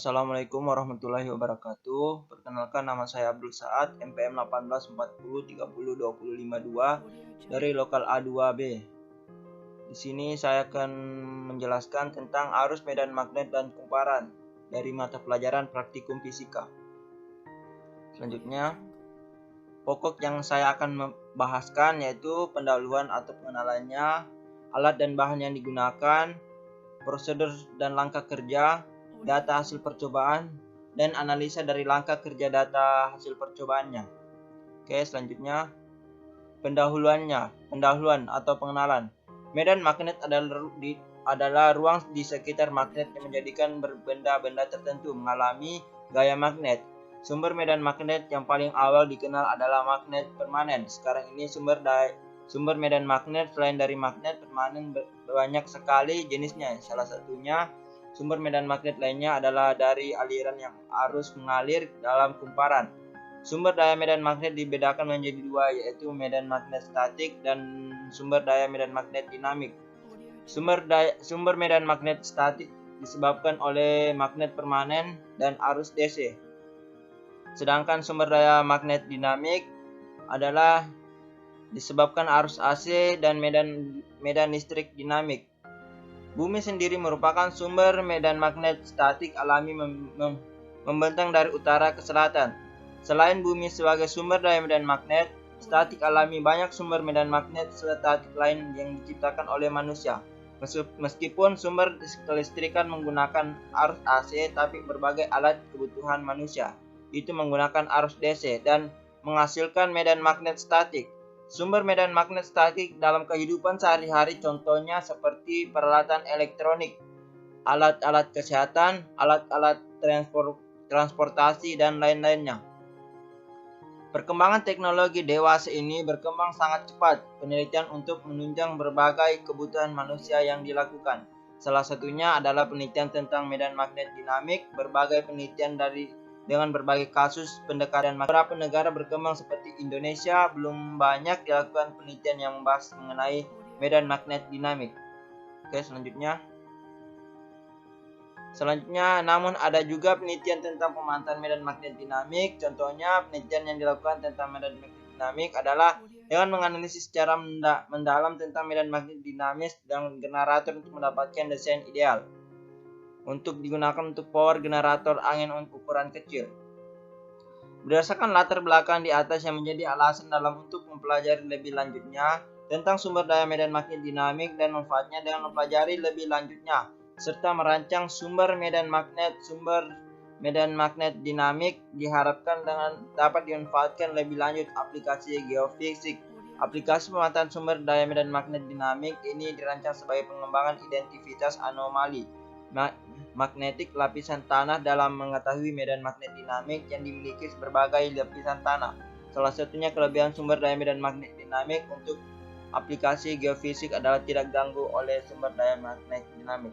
Assalamualaikum warahmatullahi wabarakatuh. Perkenalkan, nama saya Abdul Saad, MPM 1840302052 dari lokal A2B. Di sini saya akan menjelaskan tentang arus medan magnet dan kumparan dari mata pelajaran praktikum fisika. Selanjutnya, pokok yang saya akan membahaskan yaitu pendahuluan atau pengenalannya, alat dan bahan yang digunakan, prosedur dan langkah kerja, data hasil percobaan, dan analisa dari langkah kerja data hasil percobaannya. Oke, selanjutnya pendahuluan atau pengenalan. Medan magnet adalah ruang di sekitar magnet yang menjadikan benda-benda tertentu mengalami gaya magnet. Sumber medan magnet yang paling awal dikenal adalah magnet permanen. Sekarang ini sumber medan magnet selain dari magnet permanen banyak sekali jenisnya. Salah satunya sumber medan magnet lainnya adalah dari aliran yang arus mengalir dalam kumparan. Sumber daya medan magnet dibedakan menjadi dua, yaitu medan magnet statik dan sumber daya medan magnet dinamik. Sumber medan magnet statik disebabkan oleh magnet permanen dan arus DC. Sedangkan sumber daya magnet dinamik adalah disebabkan arus AC dan medan listrik dinamik. Bumi sendiri merupakan sumber medan magnet statik alami membentang dari utara ke selatan. Selain bumi sebagai sumber daya medan magnet statik alami, banyak sumber medan magnet statik lain yang diciptakan oleh manusia. Meskipun sumber kelistrikan menggunakan arus AC, tapi berbagai alat kebutuhan manusia itu menggunakan arus DC dan menghasilkan medan magnet statik. Sumber medan magnet statik dalam kehidupan sehari-hari contohnya seperti peralatan elektronik, alat-alat kesehatan, alat-alat transportasi, dan lain-lainnya. Perkembangan teknologi dewasa ini berkembang sangat cepat. Penelitian untuk menunjang berbagai kebutuhan manusia yang dilakukan. Salah satunya adalah penelitian tentang medan magnet dinamik. Berbagai penelitian dengan berbagai kasus pendekatan beberapa negara berkembang seperti Indonesia belum banyak dilakukan penelitian yang membahas mengenai medan magnet dinamik. Oke, selanjutnya namun ada juga penelitian tentang pemantauan medan magnet dinamik. Contohnya penelitian yang dilakukan tentang medan magnet dinamik adalah dengan menganalisis secara mendalam tentang medan magnet dinamis dan generator untuk mendapatkan desain ideal untuk digunakan untuk power generator angin ukuran kecil. Berdasarkan latar belakang di atas yang menjadi alasan dalam untuk mempelajari lebih lanjutnya tentang sumber daya medan magnet dinamik dan manfaatnya dengan mempelajari lebih lanjutnya serta merancang sumber medan magnet dinamik diharapkan dengan dapat dimanfaatkan lebih lanjut aplikasi geofisik. Aplikasi pemantauan sumber daya medan magnet dinamik ini dirancang sebagai pengembangan identitas anomali magnetik lapisan tanah dalam mengetahui medan magnet dinamik yang dimiliki berbagai lapisan tanah. Salah satunya kelebihan sumber daya medan magnet dinamik untuk aplikasi geofisik adalah tidak diganggu oleh sumber daya magnet dinamik.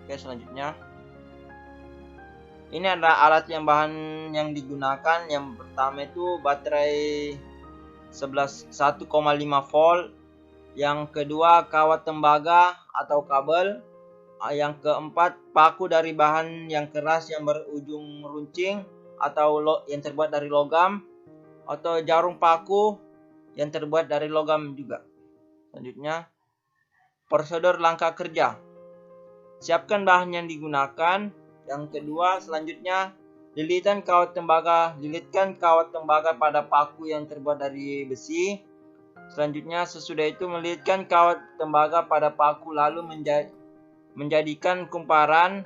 Oke, selanjutnya ini adalah alat bahan yang digunakan. Yang pertama itu baterai 1,5 volt. Yang kedua kawat tembaga atau kabel. Yang keempat, paku dari bahan yang keras yang berujung runcing atau yang terbuat dari logam, atau jarum paku yang terbuat dari logam juga. Selanjutnya, prosedur langkah kerja. Siapkan bahan yang digunakan. Yang kedua, selanjutnya, lilitkan kawat tembaga pada paku yang terbuat dari besi. Selanjutnya, sesudah itu melilitkan kawat tembaga pada paku lalu menjadikan kumparan,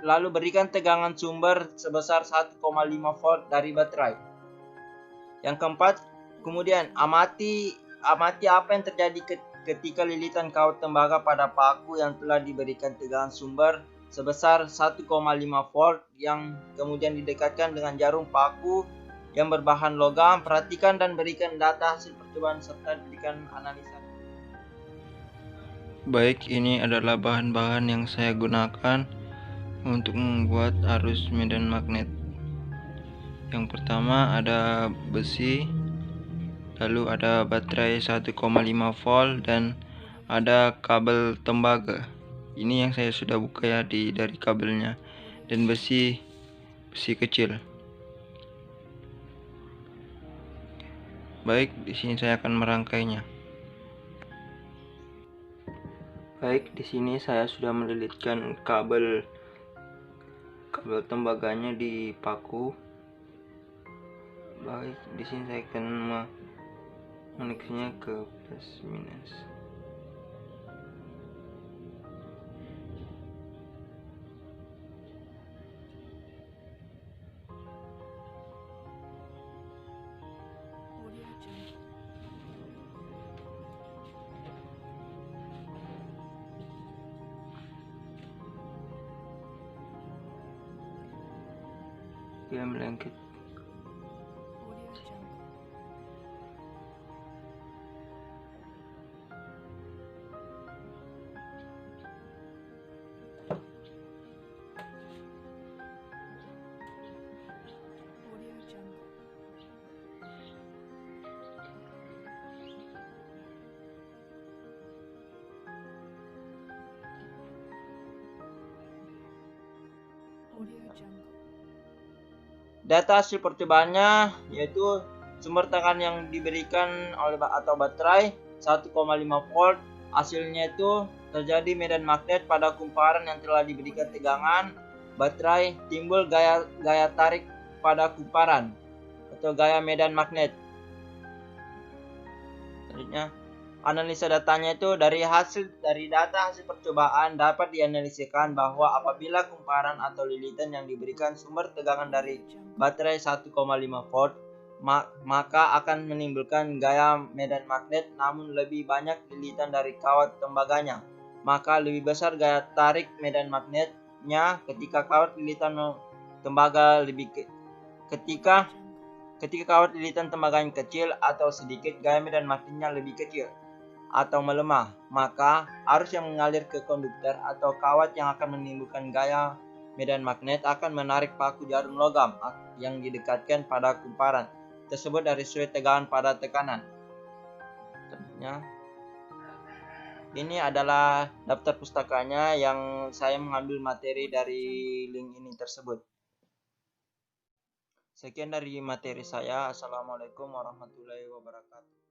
lalu berikan tegangan sumber sebesar 1,5 volt dari baterai. Yang keempat, kemudian amati apa yang terjadi ketika lilitan kawat tembaga pada paku yang telah diberikan tegangan sumber sebesar 1,5 volt yang kemudian didekatkan dengan jarum paku yang berbahan logam. Perhatikan dan berikan data hasil percobaan serta berikan analisa. Baik, ini adalah bahan-bahan yang saya gunakan untuk membuat arus medan magnet. Yang pertama ada besi, lalu ada baterai 1,5 volt dan ada kabel tembaga. Ini yang saya sudah buka ya dari kabelnya, dan besi kecil. Baik, di sini saya akan merangkainya. Baik, di sini saya sudah melilitkan kabel tembaganya di paku. Baik, di sini saya akan mengoneksinya ke plus minus. Dia melengket. Data hasil percobaannya yaitu sumber tegangan yang diberikan oleh atau baterai 1,5 volt. Hasilnya itu terjadi medan magnet pada kumparan yang telah diberikan tegangan baterai, timbul gaya tarik pada kumparan atau gaya medan magnet. Selanjutnya, analisa datanya itu dari data hasil percobaan dapat dianalisikan bahwa apabila kumparan atau lilitan yang diberikan sumber tegangan dari baterai 1,5 volt, maka akan menimbulkan gaya medan magnet, namun lebih banyak lilitan dari kawat tembaganya, maka lebih besar gaya tarik medan magnetnya. Ketika kawat lilitan tembaga ketika kawat lilitan tembaganya kecil atau sedikit, gaya medan magnetnya lebih kecil atau melemah, maka arus yang mengalir ke konduktor atau kawat yang akan menimbulkan gaya medan magnet akan menarik paku jarum logam yang didekatkan pada kumparan tersebut dari sudut tegangan pada tekanan. Ini adalah daftar pustakanya yang saya mengambil materi dari link ini tersebut. Sekian dari materi saya. Assalamualaikum warahmatullahi wabarakatuh.